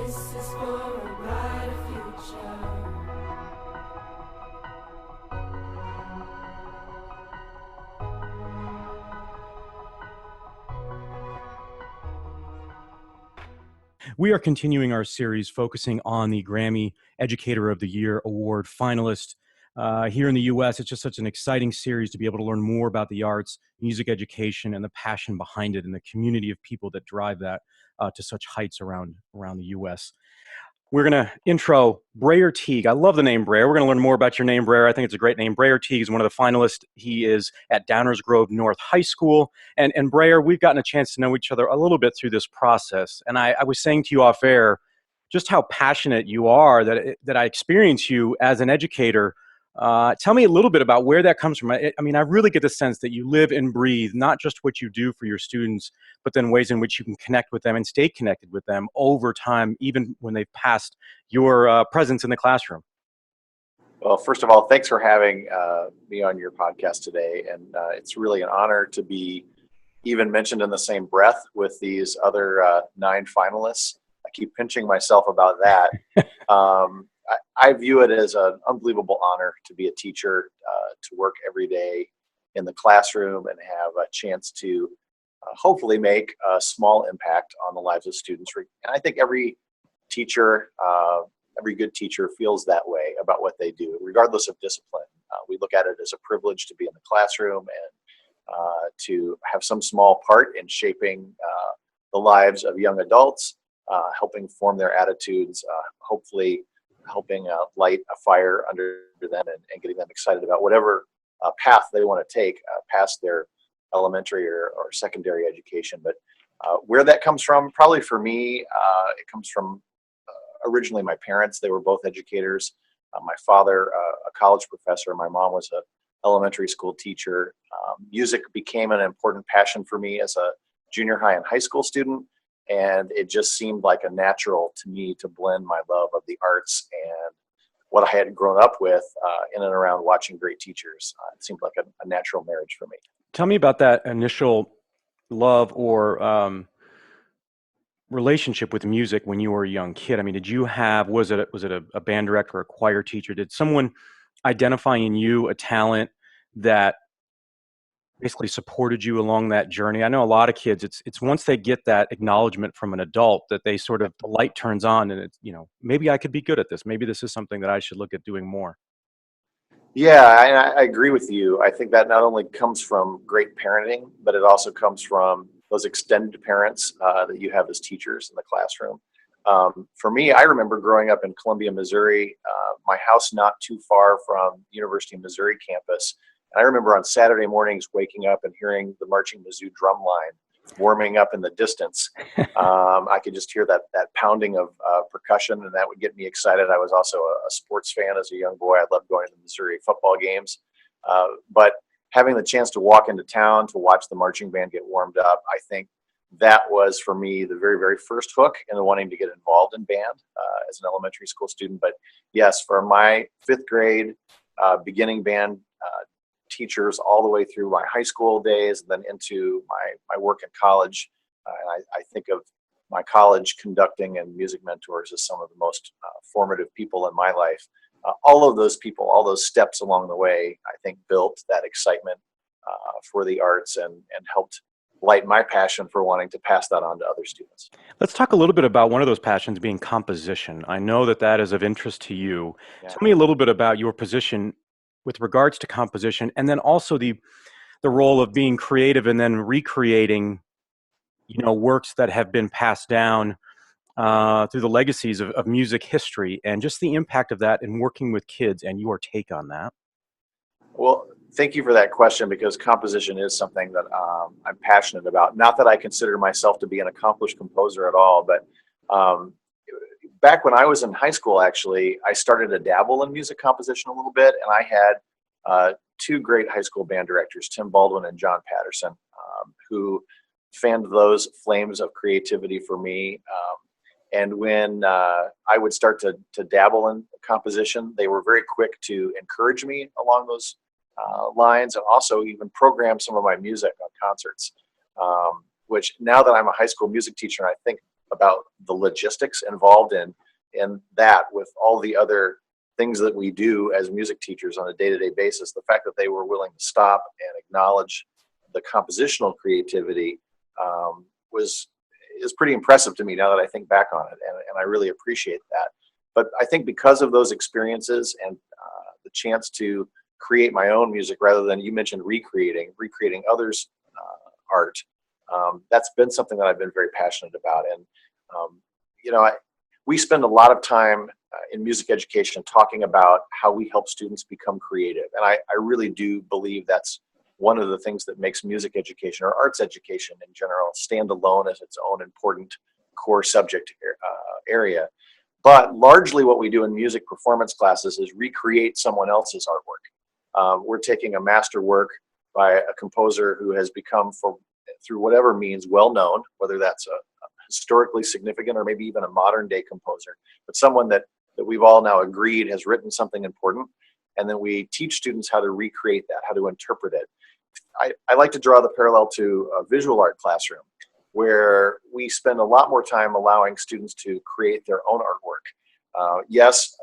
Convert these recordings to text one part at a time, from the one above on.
This is for a brighter future. We are continuing our series focusing on the Grammy Educator of the Year Award finalist. Here in the U.S., it's just such an exciting series to be able to learn more about the arts, music education, and the passion behind it, and the community of people that drive that to such heights around the U.S. We're going to intro Brayer Teague. I love the name Brayer. We're going to learn more about your name, Brayer. I think it's a great name. Brayer Teague is one of the finalists. He is at Downers Grove North High School. And Brayer, we've gotten a chance to know each other a little bit through this process. And I was saying to you off air just how passionate you are, that I experience you as an educator. Tell me a little bit about where that comes from. I mean, I really get the sense that you live and breathe not just what you do for your students, but then ways in which you can connect with them and stay connected with them over time, even when they've passed your presence in the classroom. Well, first of all, thanks for having me on your podcast today. And it's really an honor to be even mentioned in the same breath with these other 9 finalists. I keep pinching myself about that. I view it as an unbelievable honor to be a teacher, to work every day in the classroom and have a chance to hopefully make a small impact on the lives of students. And I think every teacher, every good teacher feels that way about what they do, regardless of discipline. We look at it as a privilege to be in the classroom and to have some small part in shaping the lives of young adults, helping form their attitudes, hopefully helping light a fire under them and getting them excited about whatever path they want to take past their elementary or secondary education. But where that comes from, probably for me, it comes from originally my parents. They were both educators. My father, a college professor. My mom was an elementary school teacher. Music became an important passion for me as a junior high and high school student. And it just seemed like a natural to me to blend my love of the arts and what I had grown up with in and around watching great teachers. It seemed like a natural marriage for me. Tell me about that initial love or relationship with music when you were a young kid. I mean, did you have, was it a band director or a choir teacher? Did someone identify in you a talent that basically supported you along that journey? I know a lot of kids, it's once they get that acknowledgement from an adult that they sort of, the light turns on and it's, maybe I could be good at this. Maybe this is something that I should look at doing more. Yeah, I agree with you. I think that not only comes from great parenting, but it also comes from those extended parents that you have as teachers in the classroom. For me, I remember growing up in Columbia, Missouri, my house not too far from the University of Missouri campus. And I remember on Saturday mornings waking up and hearing the marching Mizzou drum line warming up in the distance. I could just hear that pounding of percussion, and that would get me excited. I was also a sports fan as a young boy. I loved going to the Missouri football games. But having the chance to walk into town to watch the marching band get warmed up, I think that was for me the very, very first hook into wanting to get involved in band as an elementary school student. But yes, for my 5th grade beginning band teachers all the way through my high school days and then into my work in college. And I think of my college conducting and music mentors as some of the most formative people in my life. All of those people, all those steps along the way, I think built that excitement for the arts and helped light my passion for wanting to pass that on to other students. Let's talk a little bit about one of those passions being composition. I know that is of interest to you. Yeah. Tell me a little bit about your position with regards to composition, and then also the role of being creative and then recreating, works that have been passed down through the legacies of music history, and just the impact of that in working with kids and your take on that. Well, thank you for that question, because composition is something that I'm passionate about. Not that I consider myself to be an accomplished composer at all, but back when I was in high school, actually, I started to dabble in music composition a little bit, and I had 2 great high school band directors, Tim Baldwin and John Patterson, who fanned those flames of creativity for me. And when I would start to dabble in composition, they were very quick to encourage me along those lines, and also even program some of my music on concerts, which now that I'm a high school music teacher, and I think about the logistics involved in that, with all the other things that we do as music teachers on a day-to-day basis. The fact that they were willing to stop and acknowledge the compositional creativity is pretty impressive to me now that I think back on it, and I really appreciate that. But I think because of those experiences and the chance to create my own music rather than, you mentioned, recreating others' art, that's been something that I've been very passionate about. And we spend a lot of time in music education talking about how we help students become creative, and I really do believe that's one of the things that makes music education, or arts education in general, stand alone as its own important core subject area. But largely what we do in music performance classes is recreate someone else's artwork. We're taking a master work by a composer who has become, through whatever means, well known, whether that's a historically significant or maybe even a modern day composer, but someone that we've all now agreed has written something important. And then we teach students how to recreate that, how to interpret it. I like to draw the parallel to a visual art classroom, where we spend a lot more time allowing students to create their own artwork. Yes,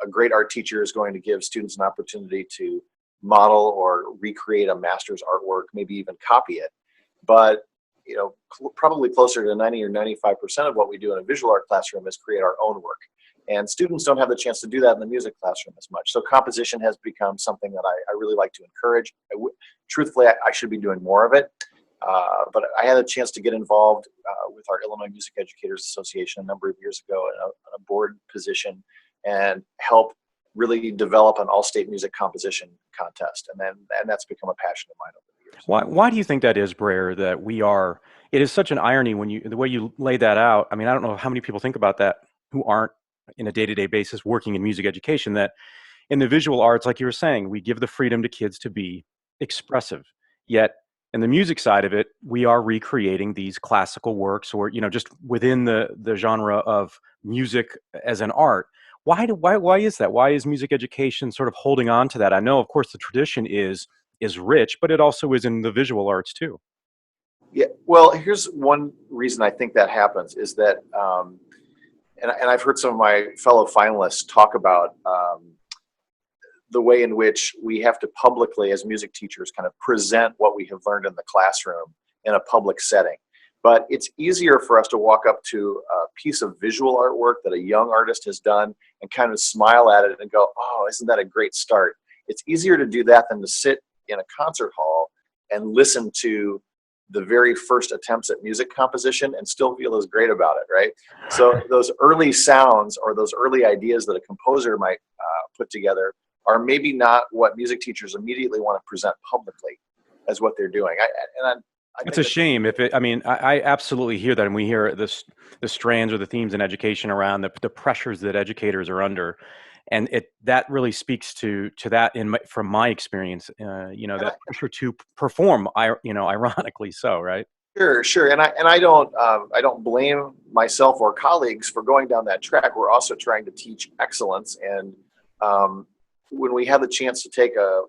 a great art teacher is going to give students an opportunity to model or recreate a master's artwork, maybe even copy it. But probably closer to 90 or 95% of what we do in a visual art classroom is create our own work. And students don't have the chance to do that in the music classroom as much. So composition has become something that I really like to encourage. Truthfully, I should be doing more of it. But I had a chance to get involved with our Illinois Music Educators Association a number of years ago in a board position, and help really develop an all-state music composition contest. And that's become a passion of mine over the years. Why do you think that is, Brayer, that it is such an irony the way you lay that out? I mean, I don't know how many people think about that who aren't in a day-to-day basis working in music education, that in the visual arts, like you were saying, we give the freedom to kids to be expressive. Yet in the music side of it, we are recreating these classical works, or just within the genre of music as an art. Why is that? Why is music education sort of holding on to that? I know, of course, the tradition is rich, but it also is in the visual arts too. Yeah, well, here's one reason I think that happens is that, and I've heard some of my fellow finalists talk about the way in which we have to publicly, as music teachers, kind of present what we have learned in the classroom in a public setting. But it's easier for us to walk up to a piece of visual artwork that a young artist has done and kind of smile at it and go, oh, isn't that a great start? It's easier to do that than to sit in a concert hall and listen to the very first attempts at music composition and still feel as great about it, right? So those early sounds or those early ideas that a composer might put together are maybe not what music teachers immediately want to present publicly as what they're doing. It's a shame. I absolutely hear that, and we hear the strands or the themes in education around the pressures that educators are under, and that really speaks to that from my experience. That pressure to perform, ironically so, right? Sure, and I don't blame myself or colleagues for going down that track. We're also trying to teach excellence, and when we have the chance to take a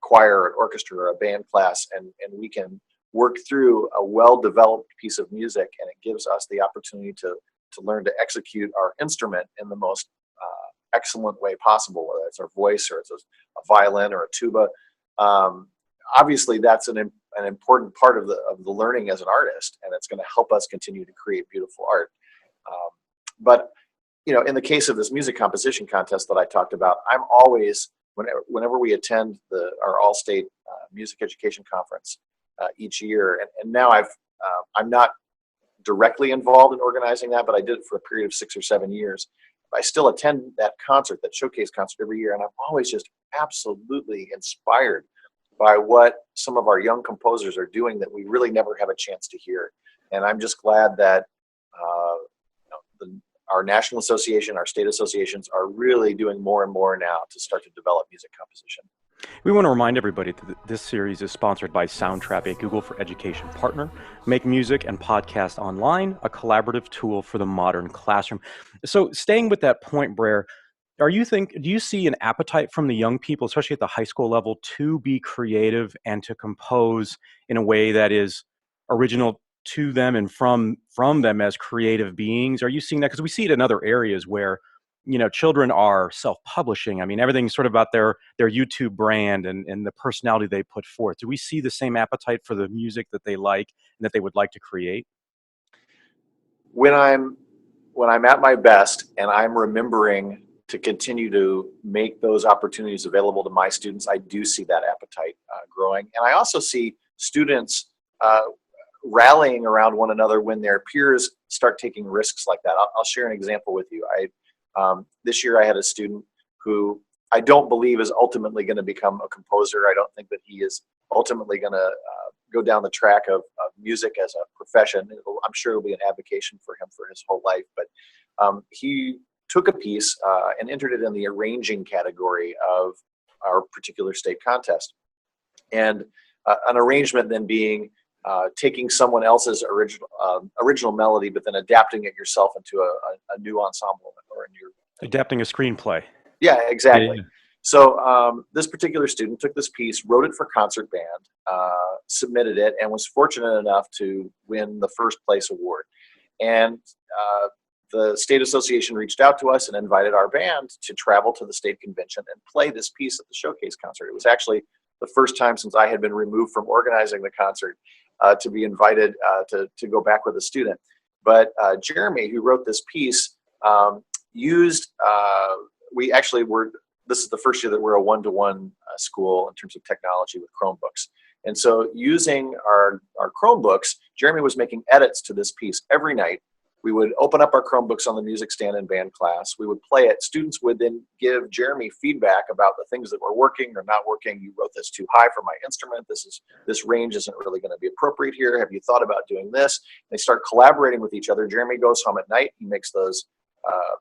choir, an orchestra, or a band class, and we can work through a well-developed piece of music, and it gives us the opportunity to learn to execute our instrument in the most excellent way possible, whether it's our voice or it's a violin or a tuba. Obviously, that's an important part of the learning as an artist, and it's going to help us continue to create beautiful art. But in the case of this music composition contest that I talked about, I'm always, whenever we attend our all-state music education conference each year, and now I'm not directly involved in organizing that, but I did it for a period of 6 or 7 years. I still attend that showcase concert every year, and I'm always just absolutely inspired by what some of our young composers are doing that we really never have a chance to hear. And I'm just glad that our national association, our state associations are really doing more and more now to start to develop music composition. We want to remind everybody that this series is sponsored by Soundtrap, a Google for Education partner. Make music and podcast online, a collaborative tool for the modern classroom. So staying with that point, Brayer, do you see an appetite from the young people, especially at the high school level, to be creative and to compose in a way that is original to them and from them as creative beings? Are you seeing that? Because we see it in other areas where, children are self-publishing. I mean, everything's sort of about their YouTube brand and the personality they put forth. Do we see the same appetite for the music that they like and that they would like to create? When I'm at my best and I'm remembering to continue to make those opportunities available to my students, I do see that appetite growing. And I also see students rallying around one another when their peers start taking risks like that. I'll share an example with you. This year I had a student who I don't believe is ultimately going to become a composer. I don't think that he is ultimately going to go down the track of music as a profession. I'm sure it'll be an avocation for him for his whole life. But he took a piece and entered it in the arranging category of our particular state contest. And an arrangement then being taking someone else's original melody, but then adapting it yourself into a new ensemble or a new Adapting a screenplay. Yeah, exactly. Yeah. So this particular student took this piece, wrote it for concert band, submitted it, and was fortunate enough to win the first place award. And the state association reached out to us and invited our band to travel to the state convention and play this piece at the showcase concert. It was actually the first time since I had been removed from organizing the concert to be invited to go back with a student. But Jeremy, who wrote this piece, used, we actually were, this is the first year that we're a one-to-one school in terms of technology with Chromebooks. And so using our Chromebooks, Jeremy was making edits to this piece every night. We would open up our Chromebooks on the music stand in band class. We would play it. Students would then give Jeremy feedback about the things that were working or not working. You wrote this too high for my instrument. This range isn't really going to be appropriate here. Have you thought about doing this? They start collaborating with each other. Jeremy goes home at night. He makes those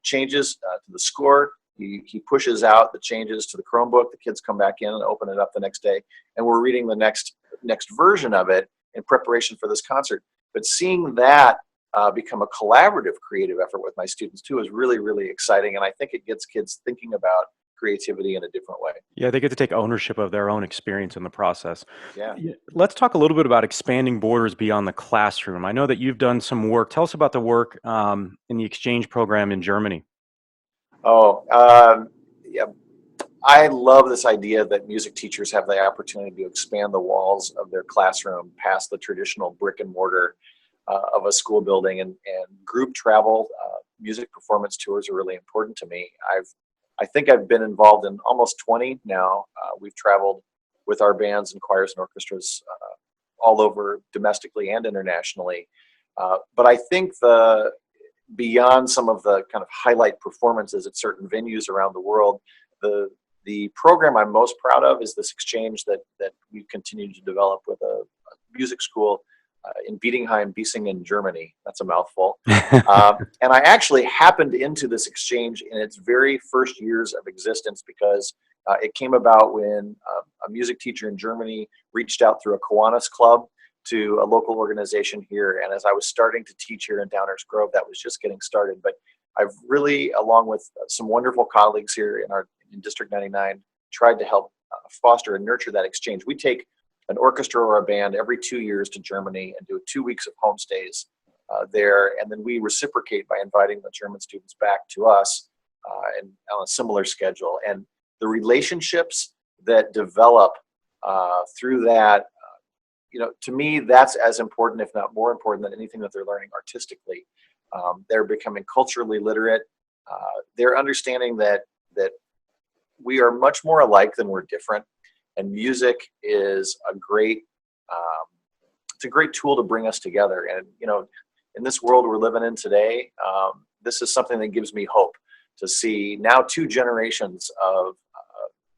changes to the score. He pushes out the changes to the Chromebook. The kids come back in and open it up the next day. And we're reading the next version of it in preparation for this concert. But seeing that become a collaborative creative effort with my students too is really, really exciting. And I think it gets kids thinking about creativity in a different way. Yeah, they get to take ownership of their own experience in the process. Yeah. Let's talk a little bit about expanding borders beyond the classroom. I know that you've done some work. Tell us about the work in the exchange program in Germany. Yeah. I love this idea that music teachers have the opportunity to expand the walls of their classroom past the traditional brick and mortar of a school building, and group travel, music performance tours are really important to me. I think I've been involved in almost 20 now. We've traveled with our bands and choirs and orchestras all over domestically and internationally. But I think beyond some of the kind of highlight performances at certain venues around the world, the program I'm most proud of is this exchange that we've continued to develop with a music school in Biesingen, Germany. That's a mouthful. And I actually happened into this exchange in its very first years of existence because it came about when a music teacher in Germany reached out through a Kiwanis club to a local organization here. And as I was starting to teach here in Downers Grove, that was just getting started. But I've really, along with some wonderful colleagues here in District 99, tried to help foster and nurture that exchange. We take an orchestra or a band every 2 years to Germany and do 2 weeks of homestays there. And then we reciprocate by inviting the German students back to us and on a similar schedule. And the relationships that develop through that, to me, that's as important, if not more important, than anything that they're learning artistically. They're becoming culturally literate. They're understanding that we are much more alike than we're different. And music is it's a great tool to bring us together. And, in this world we're living in today, this is something that gives me hope to see now 2 generations of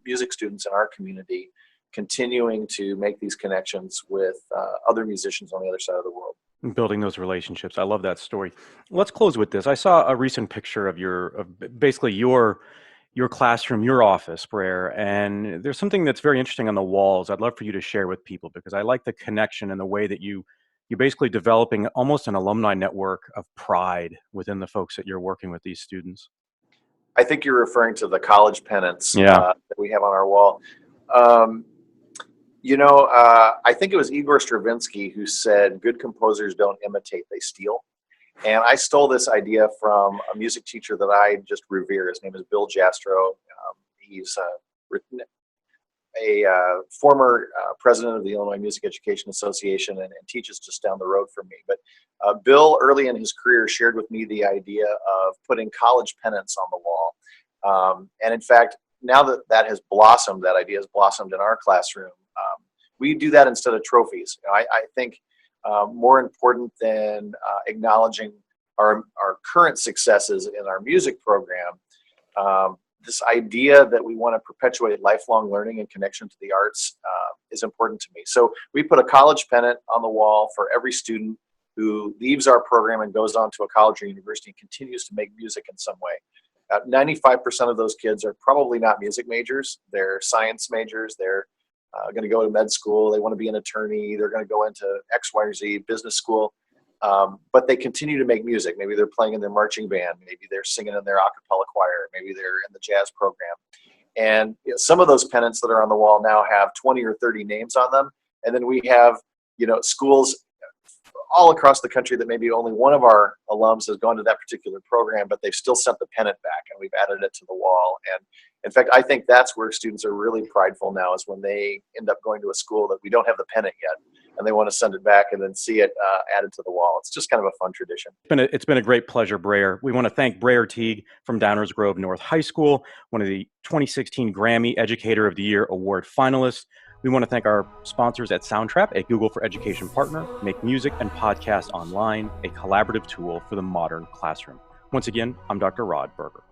music students in our community continuing to make these connections with other musicians on the other side of the world. Building those relationships. I love that story. Let's close with this. I saw a recent picture of basically your classroom, your office, Brayer, and there's something that's very interesting on the walls I'd love for you to share with people, because I like the connection and the way that you're basically developing almost an alumni network of pride within the folks that you're working with, these students. I think you're referring to the college pennants Yeah. that we have on our wall. I think it was Igor Stravinsky who said, "Good composers don't imitate, they steal." And I stole this idea from a music teacher that I just revere. His name is Bill Jastro. He's a former president of the Illinois Music Education Association and teaches just down the road from me. But Bill, early in his career, shared with me the idea of putting college pennants on the wall. And in fact, now that has blossomed, that idea has blossomed in our classroom. We do that instead of trophies. I think more important than acknowledging our current successes in our music program, this idea that we want to perpetuate lifelong learning and connection to the arts is important to me. So we put a college pennant on the wall for every student who leaves our program and goes on to a college or university and continues to make music in some way. 95% of those kids are probably not music majors. They're science majors. They're going to go to med school. They want to be an attorney. They're going to go into X, Y, or Z business school. But they continue to make music. Maybe they're playing in their marching band. Maybe they're singing in their a cappella choir. Maybe they're in the jazz program. And some of those pennants that are on the wall now have 20 or 30 names on them. And then we have, schools all across the country that maybe only one of our alums has gone to that particular program, but they've still sent the pennant back and we've added it to the wall. And in fact, I think that's where students are really prideful now, is when they end up going to a school that we don't have the pennant yet and they want to send it back and then see it added to the wall. It's just kind of a fun tradition. It's been a great pleasure, Brayer. We want to thank Brayer Teague from Downers Grove North High School, one of the 2016 Grammy Educator of the Year Award finalists. We want to thank our sponsors at Soundtrap, a Google for Education partner, make music and podcasts online, a collaborative tool for the modern classroom. Once again, I'm Dr. Rod Berger.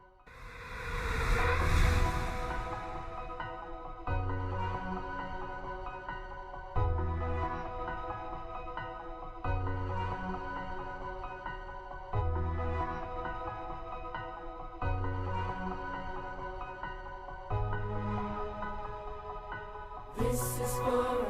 This is for